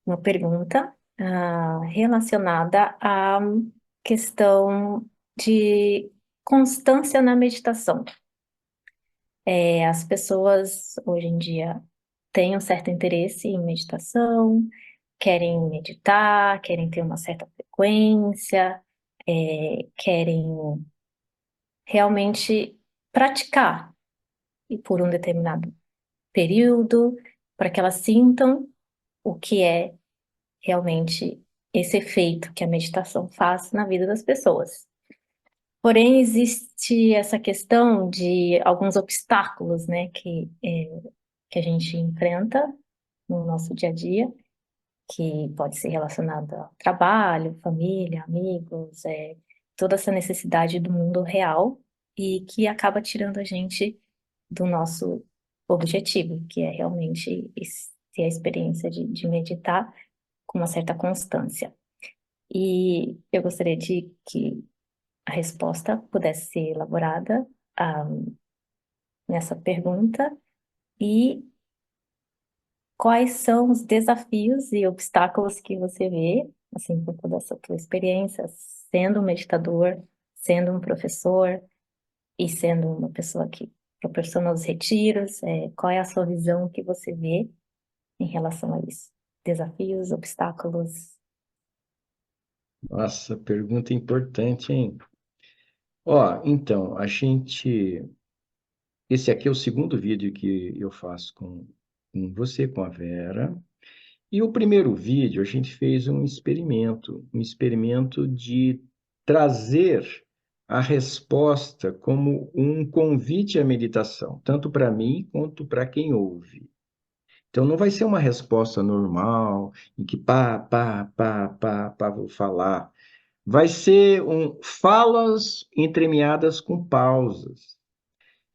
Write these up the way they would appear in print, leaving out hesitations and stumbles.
uma pergunta relacionada à questão de constância na meditação. As pessoas hoje em dia têm um certo interesse em meditação, querem meditar, querem ter uma certa frequência, querem realmente praticar e por um determinado período, para que elas sintam o que é realmente esse efeito que a meditação faz na vida das pessoas. Porém, existe essa questão de alguns obstáculos, né, que a gente enfrenta no nosso dia a dia, que pode ser relacionado ao trabalho, família, amigos, toda essa necessidade do mundo real e que acaba tirando a gente do nosso objetivo, que é realmente ter a experiência de meditar com uma certa constância. E eu gostaria de que a resposta pudesse ser elaborada ah, nessa pergunta e quais são os desafios e obstáculos que você vê, assim, por toda essa tua experiência, sendo um meditador, sendo um professor e sendo uma pessoa que proporciona os retiros, qual é a sua visão que você vê em relação a isso? Desafios, obstáculos? Nossa, pergunta importante, hein? Ó, então, esse aqui é o segundo vídeo que eu faço com você, com a Vera. E o primeiro vídeo a gente fez um experimento de trazer a resposta como um convite à meditação, tanto para mim quanto para quem ouve. Então, não vai ser uma resposta normal, em que vou falar. Vai ser falas entremeadas com pausas.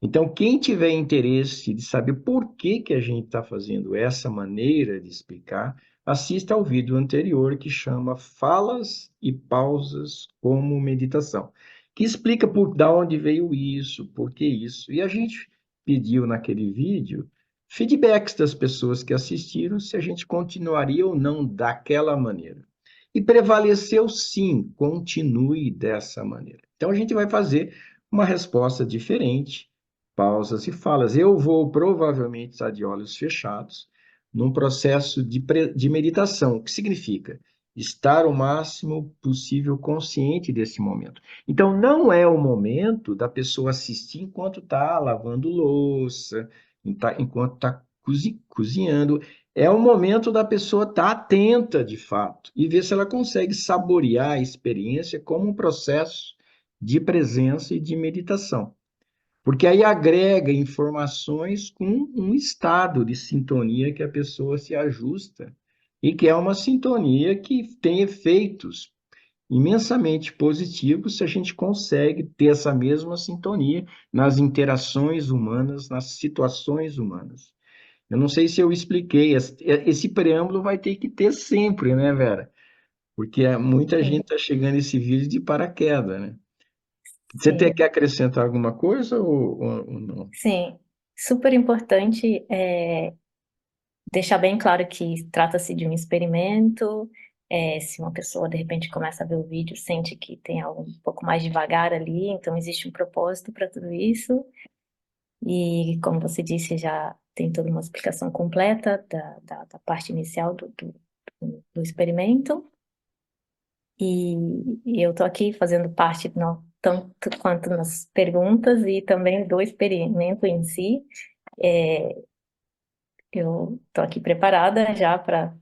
Então, quem tiver interesse de saber por que que a gente está fazendo essa maneira de explicar, assista ao vídeo anterior que chama Falas e Pausas como Meditação, que explica da onde veio isso, por que isso. E a gente pediu naquele vídeo feedbacks das pessoas que assistiram se a gente continuaria ou não daquela maneira. E prevaleceu sim, continue dessa maneira. Então a gente vai fazer uma resposta diferente, pausas e falas. Eu vou provavelmente estar de olhos fechados num processo de meditação, o que significa estar o máximo possível consciente desse momento. Então, não é o momento da pessoa assistir enquanto está lavando louça, enquanto está cozinhando. É o momento da pessoa estar atenta, de fato, e ver se ela consegue saborear a experiência como um processo de presença e de meditação. Porque aí agrega informações com um estado de sintonia que a pessoa se ajusta e que é uma sintonia que tem efeitos imensamente positivos se a gente consegue ter essa mesma sintonia nas interações humanas, nas situações humanas. Eu não sei se eu expliquei, esse preâmbulo vai ter que ter sempre, né, Vera? Porque muita gente Sim, está chegando esse vídeo de paraquedas, né? Você tem sim, que acrescentar alguma coisa ou não? sim. Super importante deixar bem claro que trata-se de um experimento. Se uma pessoa de repente começa a ver o vídeo, sente que tem algo um pouco mais devagar ali, então existe um propósito para tudo isso. E como você disse, já tem toda uma explicação completa da parte inicial do experimento. E eu estou aqui fazendo parte, não tanto quanto nas perguntas e também do experimento em si. É, eu estou aqui preparada já para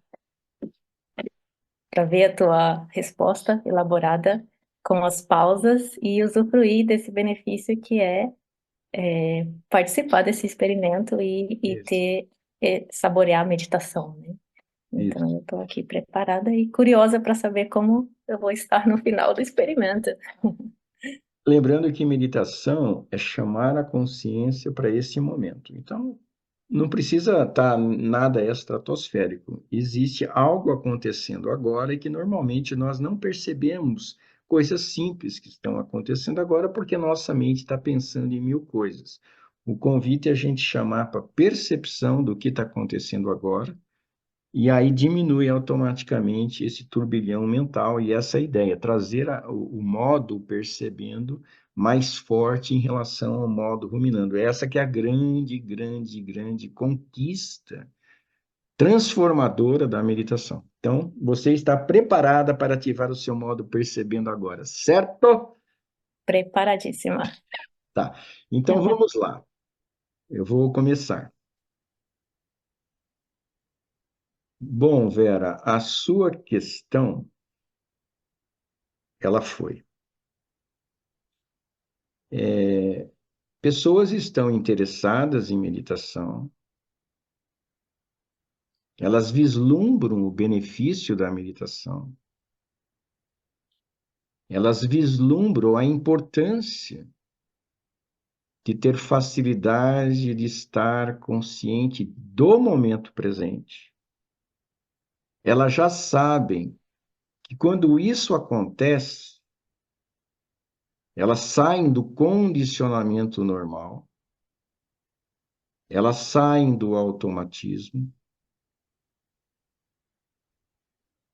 ver a tua resposta elaborada com as pausas e usufruir desse benefício que é participar desse experimento e Isso, ter, saborear a meditação, né? Então, isso. eu estou aqui preparada e curiosa para saber como eu vou estar no final do experimento. Lembrando que meditação é chamar a consciência para esse momento. Então, não precisa estar nada estratosférico. Existe algo acontecendo agora e que normalmente nós não percebemos coisas simples que estão acontecendo agora porque nossa mente está pensando em mil coisas. O convite é a gente chamar para percepção do que está acontecendo agora E aí diminui automaticamente esse turbilhão mental e essa ideia, trazer o modo percebendo mais forte em relação ao modo ruminando. Essa que é a grande, grande, grande conquista transformadora da meditação. Então, você está preparada para ativar o seu modo percebendo agora, certo? Preparadíssima. Tá. Então vamos lá. Eu vou começar. Bom, Vera, a sua questão, ela foi. Pessoas estão interessadas em meditação, elas vislumbram o benefício da meditação, elas vislumbram a importância de ter facilidade de estar consciente do momento presente. Elas já sabem que quando isso acontece, elas saem do condicionamento normal, elas saem do automatismo,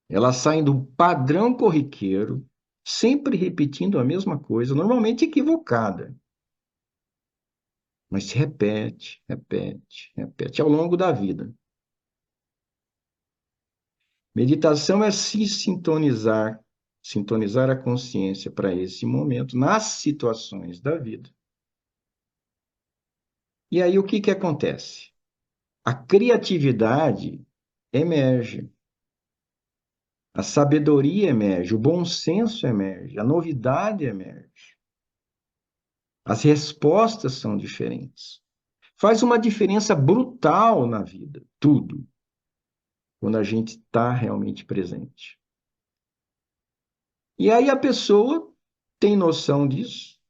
elas saem do padrão corriqueiro, sempre repetindo a mesma coisa, normalmente equivocada, mas se repete, repete, repete ao longo da vida. Meditação é se sintonizar, sintonizar a consciência para esse momento, nas situações da vida. E aí o que que acontece? A criatividade emerge, a sabedoria emerge, o bom senso emerge, a novidade emerge. As respostas são diferentes. Faz uma diferença brutal na vida, tudo, quando a gente está realmente presente. E aí a pessoa tem noção disso,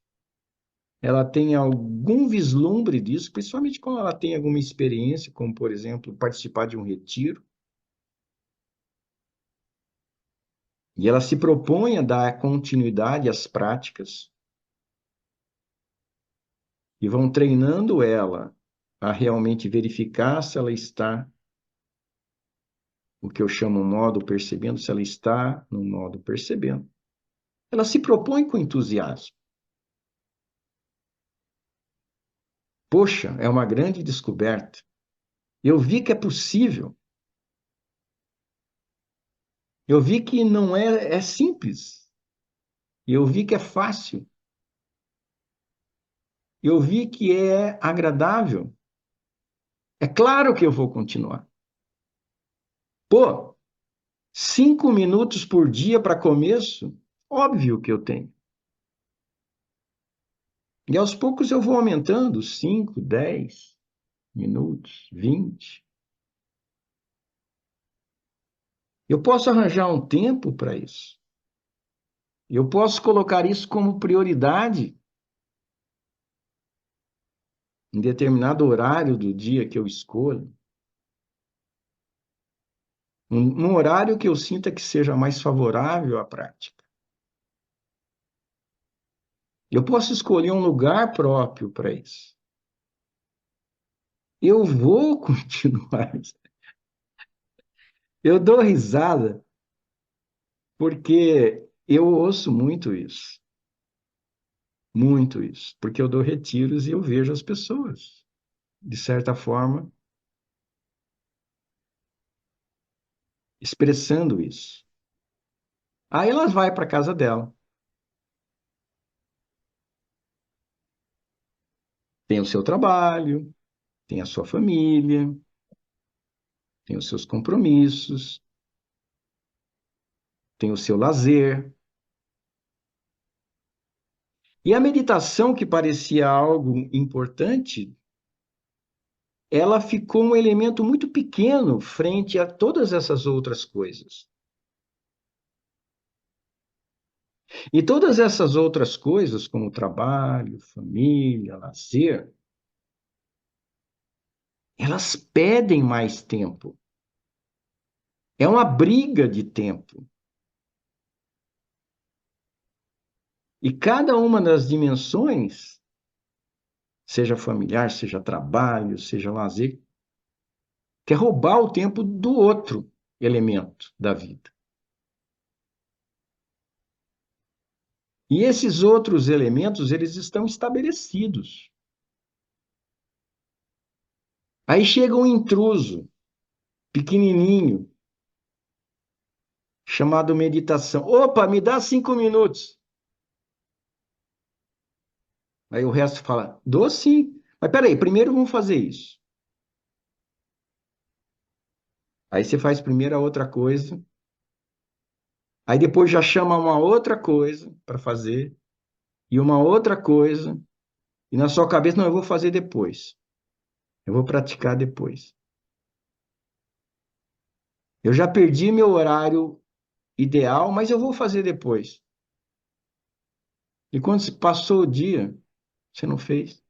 ela tem algum vislumbre disso, principalmente quando ela tem alguma experiência, como, por exemplo, participar de um retiro, e ela se propõe a dar continuidade às práticas, e vão treinando ela a realmente verificar se ela está, o que eu chamo modo percebendo, se ela está no modo percebendo. Ela se propõe com entusiasmo. Poxa, é uma grande descoberta. Eu vi que é possível. Eu vi que não é simples. Eu vi que é fácil. Eu vi que é agradável. É claro que eu vou continuar. Pô, 5 minutos por dia para começo? Óbvio que eu tenho. E aos poucos eu vou aumentando 5, 10 minutos, 20. Eu posso arranjar um tempo para isso. Eu posso colocar isso como prioridade em determinado horário do dia que eu escolho. Um horário que eu sinta que seja mais favorável à prática. Eu posso escolher um lugar próprio para isso. Eu vou continuar. Eu dou risada porque eu ouço muito isso, porque eu dou retiros e eu vejo as pessoas, de certa forma, expressando isso. Aí elas vai para casa dela, tem o seu trabalho, tem a sua família, tem os seus compromissos, tem o seu lazer. E a meditação, que parecia algo importante, ela ficou um elemento muito pequeno frente a todas essas outras coisas. E todas essas outras coisas, como trabalho, família, lazer, elas pedem mais tempo. É uma briga de tempo. E cada uma das dimensões, seja familiar, seja trabalho, seja lazer, quer roubar o tempo do outro elemento da vida. E esses outros elementos, eles estão estabelecidos. Aí chega um intruso, pequenininho, chamado meditação. Opa, me dá 5 minutos. Aí o resto fala, dou sim. Mas peraí, primeiro vamos fazer isso. Aí você faz primeiro a outra coisa. Aí depois já chama uma outra coisa para fazer. E uma outra coisa. E na sua cabeça, não, eu vou fazer depois. Eu vou praticar depois. Eu já perdi meu horário ideal, mas eu vou fazer depois. E quando se passou o dia, você não fez.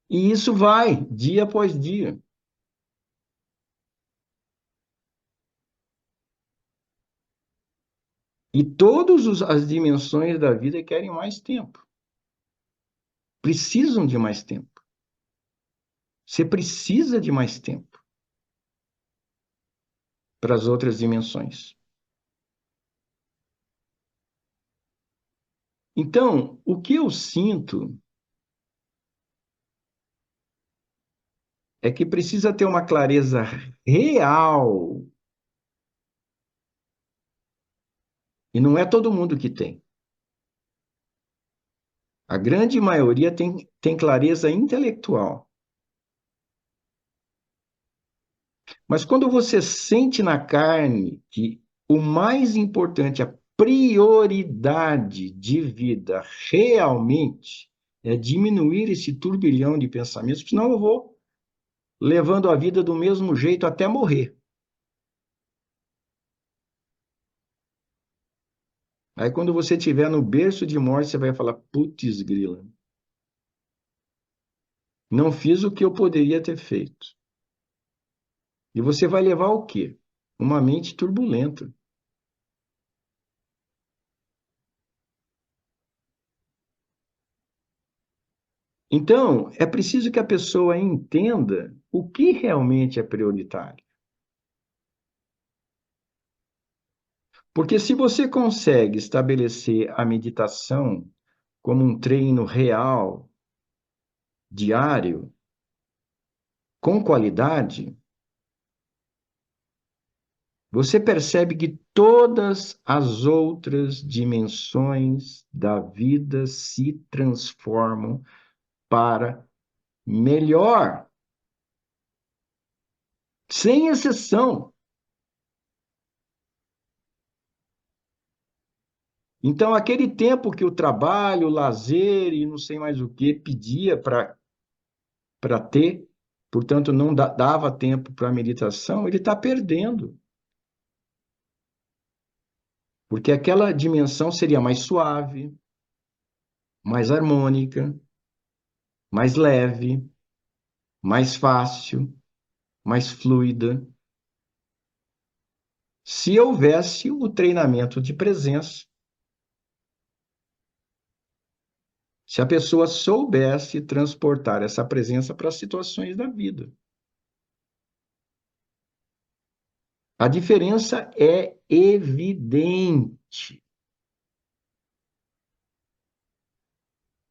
E isso vai, dia após dia. E todas as dimensões da vida querem mais tempo. Precisam de mais tempo. Você precisa de mais tempo para as outras dimensões. Então, o que eu sinto é que precisa ter uma clareza real. E não é todo mundo que tem. A grande maioria tem clareza intelectual. Mas quando você sente na carne que o mais importante, a prioridade de vida realmente é diminuir esse turbilhão de pensamentos, senão eu vou levando a vida do mesmo jeito até morrer. Aí quando você estiver no berço de morte, você vai falar, putz grila, não fiz o que eu poderia ter feito. E você vai levar o quê? Uma mente turbulenta. Então, é preciso que a pessoa entenda o que realmente é prioritário. Porque se você consegue estabelecer a meditação como um treino real, diário, com qualidade, você percebe que todas as outras dimensões da vida se transformam para melhor, sem exceção. Então, aquele tempo que o trabalho, o lazer e não sei mais o que pedia para ter, portanto, não dava tempo para a meditação, ele está perdendo. Porque aquela dimensão seria mais suave, mais harmônica, mais leve, mais fácil, mais fluida, se houvesse o treinamento de presença, se a pessoa soubesse transportar essa presença para as situações da vida. A diferença é evidente.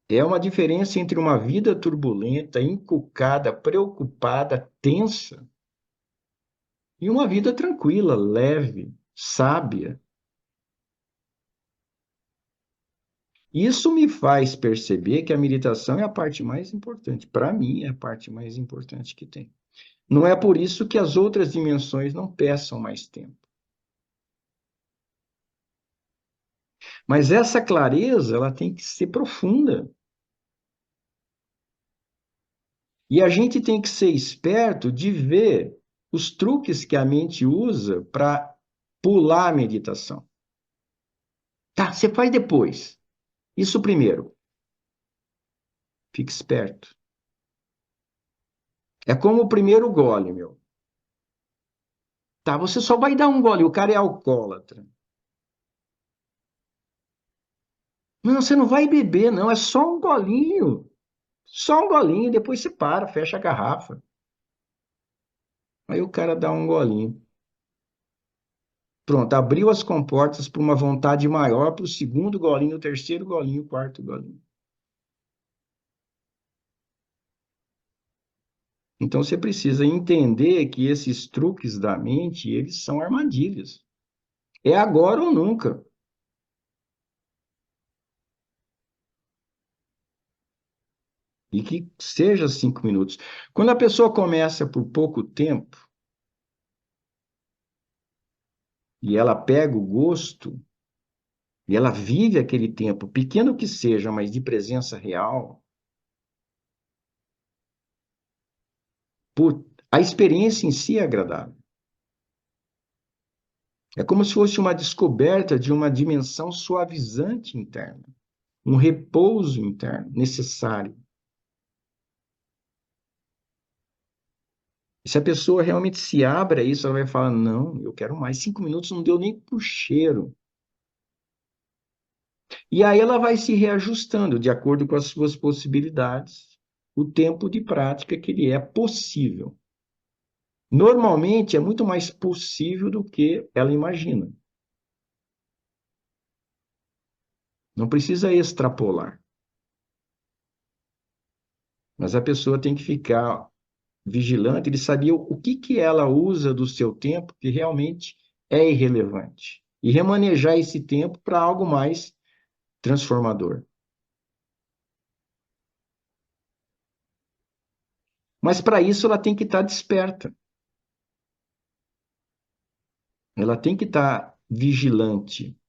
É uma diferença entre uma vida turbulenta, encucada, preocupada, tensa, e uma vida tranquila, leve, sábia. Isso me faz perceber que a meditação é a parte mais importante. Para mim, é a parte mais importante que tem. Não é por isso que as outras dimensões não peçam mais tempo. Mas essa clareza, ela tem que ser profunda. E a gente tem que ser esperto de ver os truques que a mente usa para pular a meditação. Tá, você faz depois. Isso primeiro. Fique esperto. É como o primeiro gole, meu. Tá, você só vai dar um gole, o cara é alcoólatra. Não, você não vai beber, não, é só um golinho. Só um golinho, depois você para, fecha a garrafa. Aí o cara dá um golinho. Pronto, abriu as comportas para uma vontade maior, para o segundo golinho, o terceiro golinho, o quarto golinho. Então você precisa entender que esses truques da mente, eles são armadilhas. É agora ou nunca. E que seja 5 minutos. Quando a pessoa começa por pouco tempo e ela pega o gosto e ela vive aquele tempo, pequeno que seja, mas de presença real, a experiência em si é agradável. É como se fosse uma descoberta de uma dimensão suavizante interna, um repouso interno necessário. E se a pessoa realmente se abre a isso, ela vai falar: não, eu quero mais. 5 minutos não deu nem pro cheiro. E aí ela vai se reajustando de acordo com as suas possibilidades, o tempo de prática que lhe é possível. Normalmente é muito mais possível do que ela imagina. Não precisa extrapolar, mas a pessoa tem que ficar vigilante de saber o que que ela usa do seu tempo que realmente é irrelevante e remanejar esse tempo para algo mais transformador. Mas para isso ela tem que estar desperta, ela tem que estar vigilante,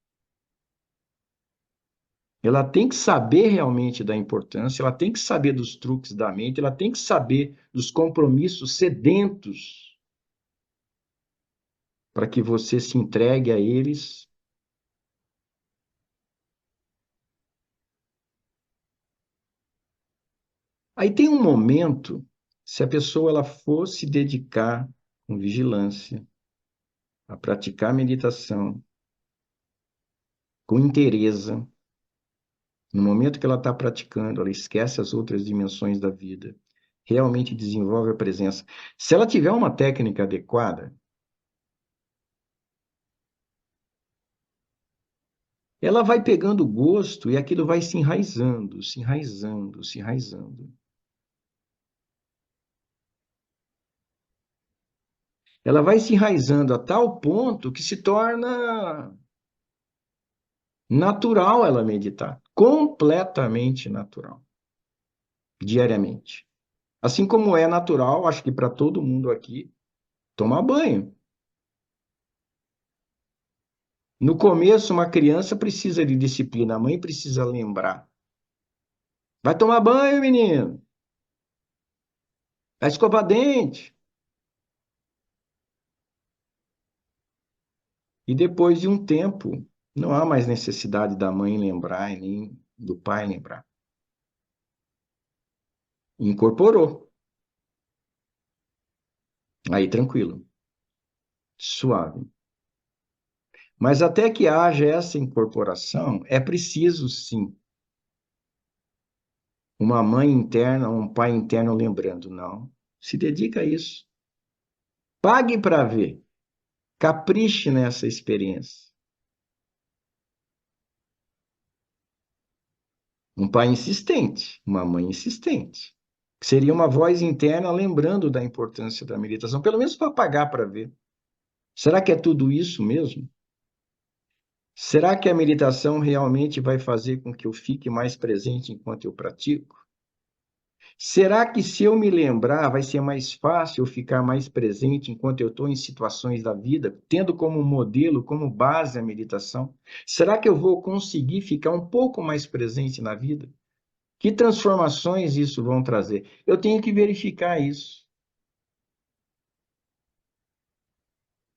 ela tem que saber realmente da importância, ela tem que saber dos truques da mente, ela tem que saber dos compromissos sedentos para que você se entregue a eles. Aí tem um momento, se a pessoa ela for se dedicar com vigilância a praticar meditação, com interesse, no momento que ela está praticando, ela esquece as outras dimensões da vida, realmente desenvolve a presença. Se ela tiver uma técnica adequada, ela vai pegando gosto e aquilo vai se enraizando, se enraizando, se enraizando. Ela vai se enraizando a tal ponto que se torna natural ela meditar, completamente natural, diariamente. Assim como é natural, acho que para todo mundo aqui, tomar banho. No começo, uma criança precisa de disciplina, a mãe precisa lembrar. Vai tomar banho, menino. Vai escovar dente. E depois de um tempo, não há mais necessidade da mãe lembrar e nem do pai lembrar. Incorporou. Aí tranquilo, suave. Mas até que haja essa incorporação, é preciso sim uma mãe interna, um pai interno lembrando, não. Se dedica a isso. Pague para ver. Capriche nessa experiência. Um pai insistente, uma mãe insistente. Seria uma voz interna lembrando da importância da meditação, pelo menos para pagar para ver. Será que é tudo isso mesmo? Será que a meditação realmente vai fazer com que eu fique mais presente enquanto eu pratico? Será que se eu me lembrar, vai ser mais fácil eu ficar mais presente enquanto eu estou em situações da vida, tendo como modelo, como base a meditação? Será que eu vou conseguir ficar um pouco mais presente na vida? Que transformações isso vão trazer? Eu tenho que verificar isso.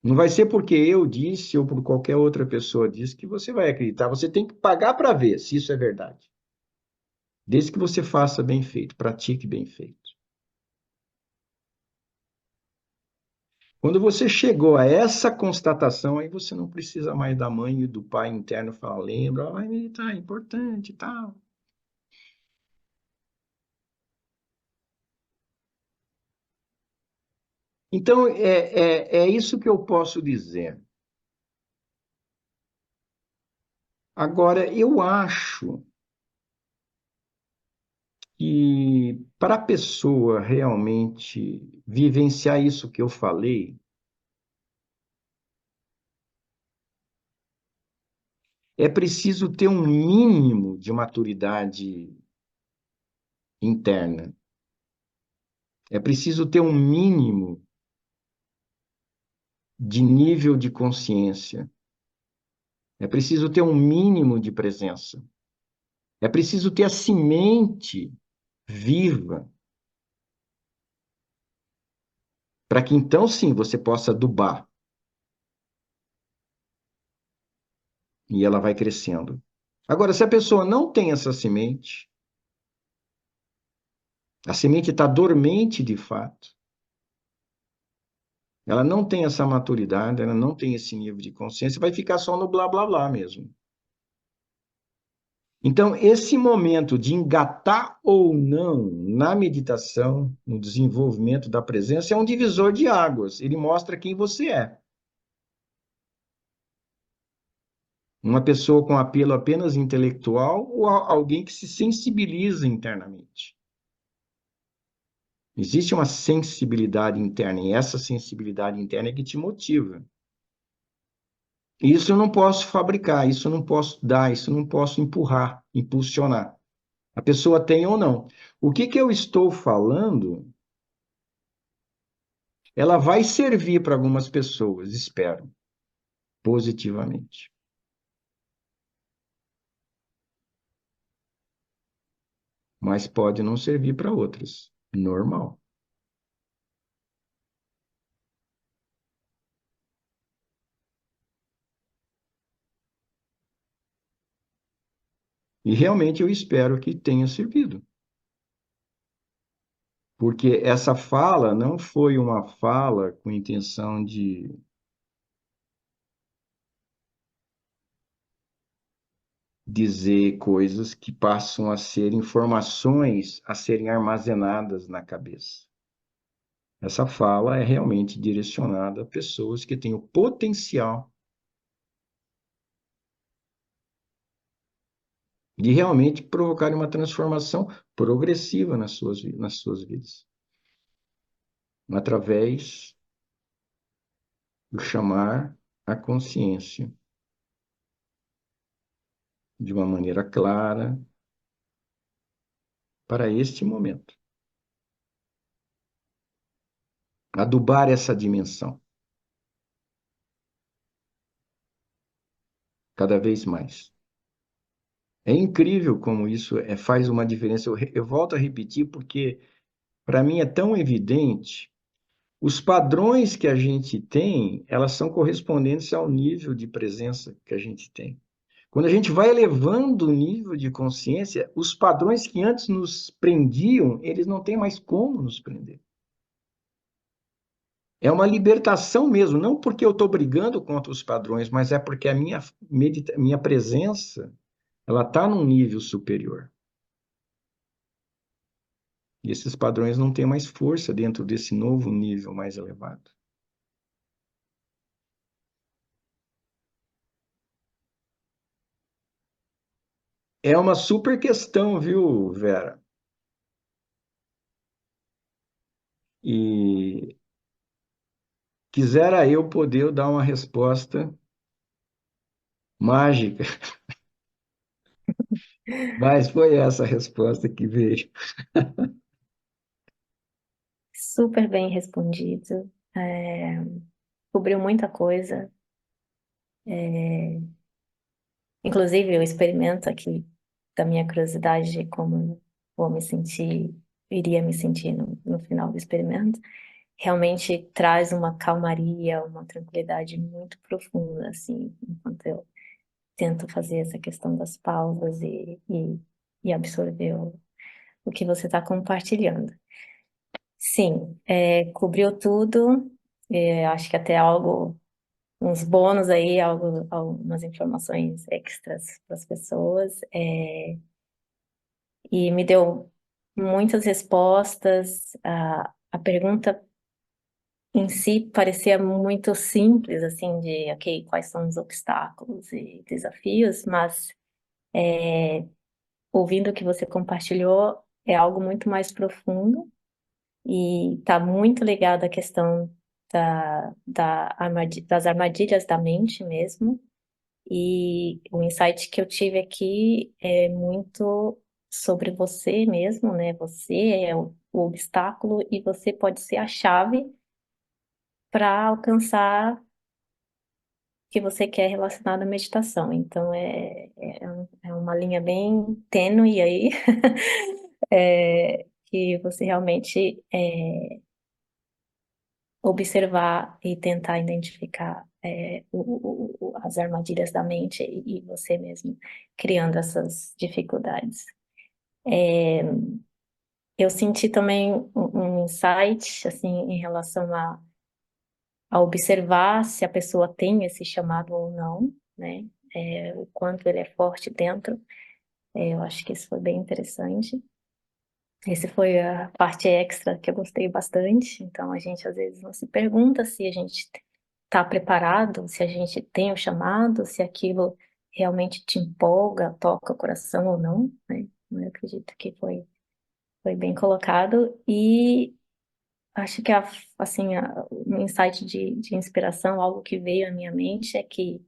Não vai ser porque eu disse ou por qualquer outra pessoa disse que você vai acreditar. Você tem que pagar para ver se isso é verdade. Desde que você faça bem feito, pratique bem feito. Quando você chegou a essa constatação, aí você não precisa mais da mãe e do pai interno falar, lembra, vai meditar, é importante e tal. Então, é isso que eu posso dizer. Agora, eu acho que para a pessoa realmente vivenciar isso que eu falei, é preciso ter um mínimo de maturidade interna. É preciso ter um mínimo de nível de consciência. É preciso ter um mínimo de presença. É preciso ter a semente viva, para que então sim você possa adubar e ela vai crescendo. Agora, se a pessoa não tem essa semente, a semente está dormente de fato, ela não tem essa maturidade, ela não tem esse nível de consciência, vai ficar só no blá blá blá mesmo. Então, esse momento de engatar ou não na meditação, no desenvolvimento da presença, é um divisor de águas. Ele mostra quem você é. Uma pessoa com apelo apenas intelectual ou alguém que se sensibiliza internamente. Existe uma sensibilidade interna, e essa sensibilidade interna é que te motiva. Isso eu não posso fabricar, isso eu não posso dar, isso eu não posso empurrar, impulsionar. A pessoa tem ou não. O que eu estou falando, ela vai servir para algumas pessoas, espero, positivamente. Mas pode não servir para outras. Normal. E realmente eu espero que tenha servido. Porque essa fala não foi uma fala com intenção de dizer coisas que passam a ser informações a serem armazenadas na cabeça. Essa fala é realmente direcionada a pessoas que têm o potencial de realmente provocarem uma transformação progressiva nas suas vidas, através do chamar a consciência de uma maneira clara para este momento. Adubar essa dimensão cada vez mais. É incrível como isso faz uma diferença. Eu volto a repetir porque, para mim, é tão evidente. Os padrões que a gente tem, elas são correspondentes ao nível de presença que a gente tem. Quando a gente vai elevando o nível de consciência, os padrões que antes nos prendiam, eles não têm mais como nos prender. É uma libertação mesmo, não porque eu estou brigando contra os padrões, mas é porque a minha presença, ela está num nível superior. E esses padrões não têm mais força dentro desse novo nível mais elevado. É uma super questão, viu, Vera? E quisera eu poder dar uma resposta mágica, mas foi essa a resposta que veio. Super bem respondido. Cobriu muita coisa. É, inclusive, eu experimento aqui da minha curiosidade de como vou me sentir, iria me sentir no final do experimento. Realmente traz uma calmaria, uma tranquilidade muito profunda, assim, enquanto eu tento fazer essa questão das pausas e absorver o que você está compartilhando. Sim, cobriu tudo. Acho que até algo, uns bônus aí, algumas informações extras para as pessoas. E me deu muitas respostas. A pergunta em si parecia muito simples, assim, de, ok, quais são os obstáculos e desafios, mas ouvindo o que você compartilhou, é algo muito mais profundo e está muito ligado à questão das armadilhas da mente mesmo. E o insight que eu tive aqui é muito sobre você mesmo, né? Você é o obstáculo e você pode ser a chave para alcançar o que você quer relacionado à meditação. Então, é uma linha bem tênue aí, que você realmente observar e tentar identificar as armadilhas da mente e você mesmo criando essas dificuldades. É, eu senti também um insight assim em relação a observar se a pessoa tem esse chamado ou não, né? O quanto ele é forte dentro. Eu acho que isso foi bem interessante. Esse foi a parte extra que eu gostei bastante. Então, a gente às vezes não se pergunta se a gente está preparado, se a gente tem o chamado, se aquilo realmente te empolga, toca o coração ou não, né? Eu acredito que foi bem colocado. E acho que, assim, um insight de inspiração, algo que veio à minha mente é que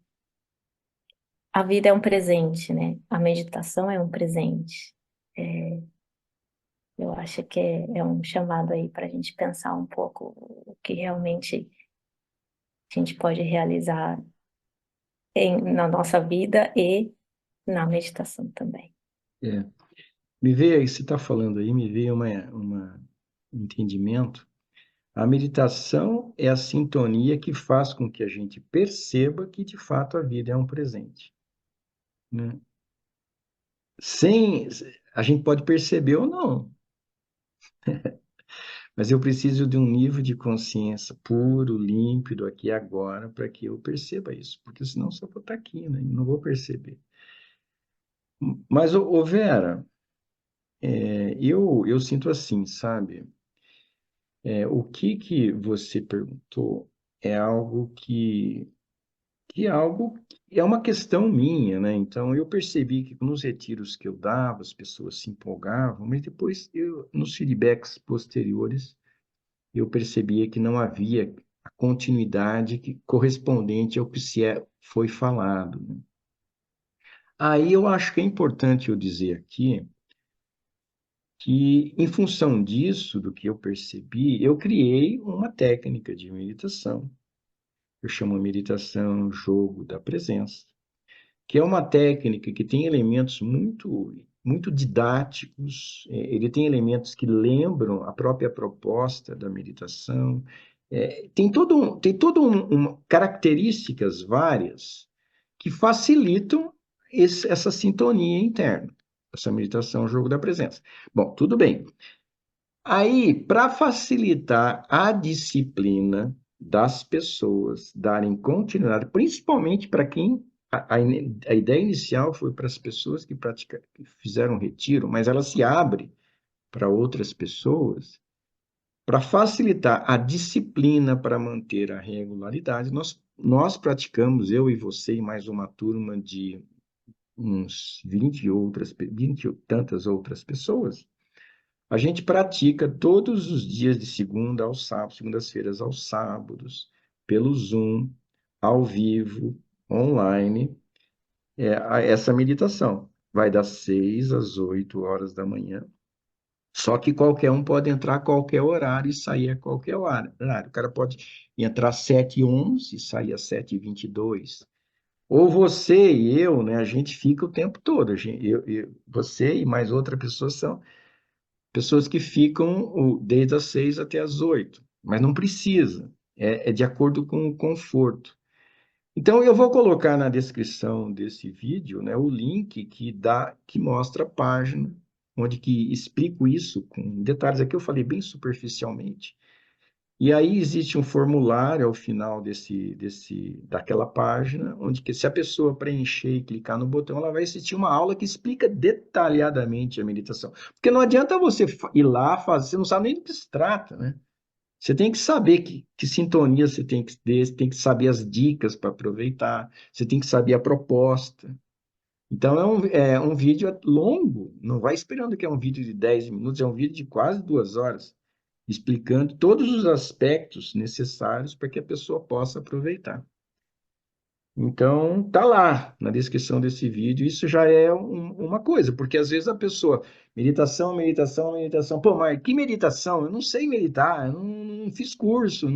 a vida é um presente, né? A meditação é um presente. É, Eu acho que é um chamado aí para a gente pensar um pouco o que realmente a gente pode realizar na nossa vida e na meditação também. É. Me veio aí, você está falando aí, me veio um entendimento. A meditação é a sintonia que faz com que a gente perceba que, de fato, a vida é um presente, né? Sem, a gente pode perceber ou não, mas eu preciso de um nível de consciência puro, límpido, aqui e agora, para que eu perceba isso, porque senão só vou estar aqui, né? E não vou perceber. Mas, Vera, eu sinto assim, sabe? O que você perguntou é algo que é algo é uma questão minha, né? Então eu percebi que nos retiros que eu dava, as pessoas se empolgavam, mas depois nos feedbacks posteriores eu percebia que não havia a continuidade correspondente ao que foi falado, né? Aí eu acho que é importante eu dizer aqui que, em função disso, do que eu percebi, eu criei uma técnica de meditação. Eu chamo meditação jogo da presença, que é uma técnica que tem elementos muito didáticos, ele tem elementos que lembram a própria proposta da meditação, características várias que facilitam essa sintonia interna, essa meditação jogo da presença. Bom, tudo bem. Aí, para facilitar a disciplina das pessoas darem continuidade, principalmente para quem a ideia inicial foi para as pessoas que fizeram retiro, mas ela se abre para outras pessoas, para facilitar a disciplina para manter a regularidade, nós praticamos, eu e você e mais uma turma de uns 20 e tantas outras pessoas, a gente pratica todos os dias de segunda ao sábado, segundas-feiras aos sábados, pelo Zoom, ao vivo, online, essa meditação. Vai das 6 às 8 horas da manhã. Só que qualquer um pode entrar a qualquer horário e sair a qualquer horário. O cara pode entrar às 7h11 e sair às 7h22. Ou você e eu, né? A gente fica o tempo todo. Você e mais outra pessoa são pessoas que ficam desde as 6 até as 8, mas não precisa, é de acordo com o conforto. Então, eu vou colocar na descrição desse vídeo, né, o link que mostra a página, onde que explico isso com detalhes. Aqui eu falei bem superficialmente. E aí existe um formulário ao final daquela página, onde que se a pessoa preencher e clicar no botão, ela vai assistir uma aula que explica detalhadamente a meditação. Porque não adianta você ir lá fazer, você não sabe nem do que se trata, né? Você tem que saber que sintonia você tem que ter, você tem que saber as dicas para aproveitar, você tem que saber a proposta. Então, é um vídeo longo, não vai esperando que é um vídeo de 10 minutos, é um vídeo de quase 2 horas, explicando todos os aspectos necessários para que a pessoa possa aproveitar. Então, tá lá na descrição desse vídeo. Isso já é uma coisa, porque às vezes a pessoa, meditação, meditação, meditação. Pô, mas que meditação? Eu não sei meditar, eu não fiz curso.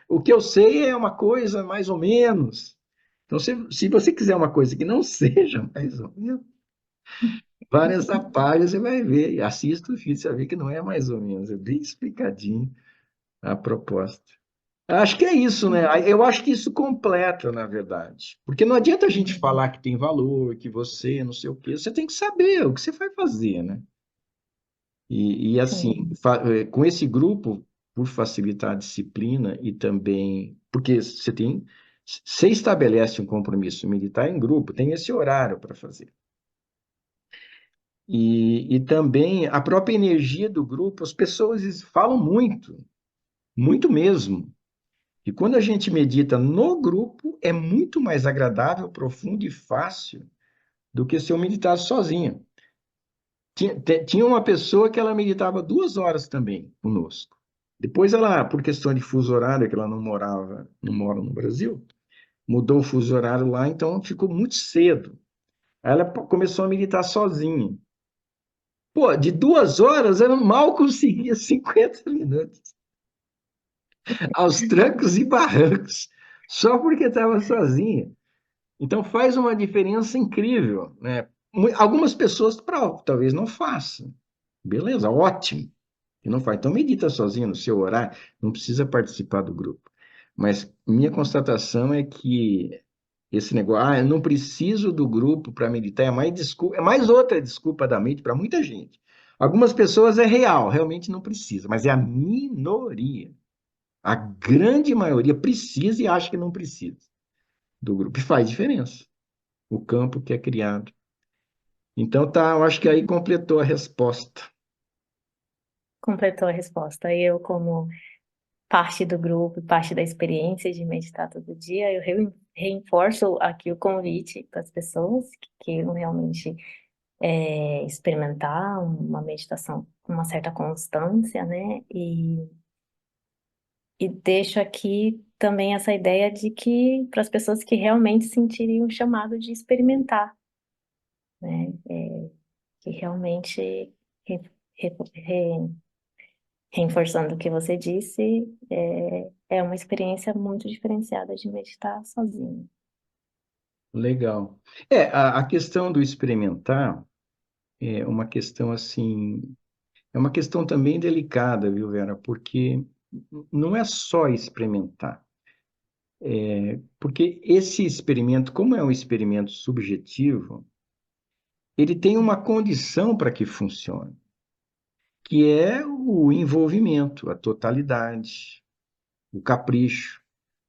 O que eu sei é uma coisa mais ou menos. Então, se você quiser uma coisa que não seja mais ou menos, vá nessa página, você vai ver. Assista o vídeo, você vai ver que não é mais ou menos, é bem explicadinho a proposta. Acho que é isso, né? Eu acho que isso completa, na verdade. Porque não adianta a gente falar que tem valor, que você não sei o quê. Você tem que saber o que você vai fazer, né? E Sim, assim, com esse grupo, por facilitar a disciplina e também. Porque você estabelece um compromisso militar em grupo, tem esse horário para fazer. E também a própria energia do grupo, as pessoas falam muito, muito mesmo. E quando a gente medita no grupo, é muito mais agradável, profundo e fácil do que se eu meditasse sozinho. Tinha uma pessoa que ela meditava 2 horas também conosco. Depois ela, por questão de fuso horário, que ela não mora no Brasil, mudou o fuso horário lá, então ficou muito cedo. Aí ela começou a meditar sozinha. Pô, de 2 horas ela mal conseguia 50 minutos, aos trancos e barrancos, só porque estava sozinha. Então faz uma diferença incrível, né? Algumas pessoas talvez não façam. Beleza, ótimo. E não faz. Então medita sozinho no seu horário, não precisa participar do grupo. Mas minha constatação é que esse negócio, eu não preciso do grupo para meditar, é mais outra desculpa da mente para muita gente. Algumas pessoas é real, realmente não precisa, mas é a minoria. A grande maioria precisa e acha que não precisa do grupo. E faz diferença o campo que é criado. Então, tá, eu acho que aí completou a resposta. completou a resposta. Eu, como parte do grupo, parte da experiência de meditar todo dia, eu reforço aqui o convite para as pessoas que queiram realmente experimentar uma meditação com uma certa constância, né? E deixo aqui também essa ideia de que para as pessoas que realmente sentirem um chamado de experimentar, né? Que realmente re- re- reforçando o que você disse, é uma experiência muito diferenciada de meditar sozinho. Legal. A questão do experimentar é uma questão assim, é uma questão também delicada, viu, Vera? Porque não é só experimentar. Porque esse experimento, como é um experimento subjetivo, ele tem uma condição para que funcione, que é o envolvimento, a totalidade, o capricho.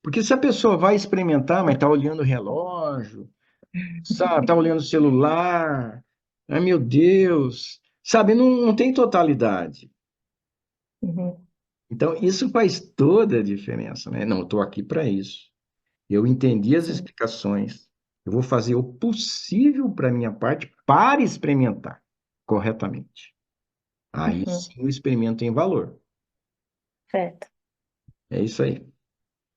Porque se a pessoa vai experimentar, mas está olhando o relógio, sabe, tá olhando o celular, ai meu Deus, sabe, não tem totalidade. Uhum, Então, isso faz toda a diferença, né? Não, eu estou aqui para isso. Eu entendi as sim. explicações, eu vou fazer o possível para minha parte para experimentar corretamente. Aí Uhum, sim o experimento tem valor. certo. É isso aí.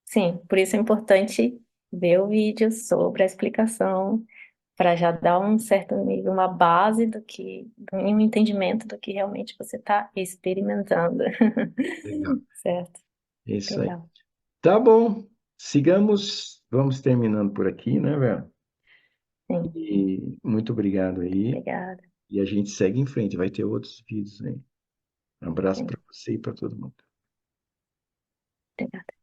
Sim, por isso é importante ver o vídeo sobre a explicação, para já dar um certo nível, uma base um entendimento do que realmente você está experimentando. Legal. Certo, É isso aí. legal. Tá bom. Sigamos, vamos terminando por aqui, né, velho? Sim, E muito obrigado aí. obrigada. E a gente segue em frente, vai ter outros vídeos aí. Um abraço Sim, para você e para todo mundo. obrigada.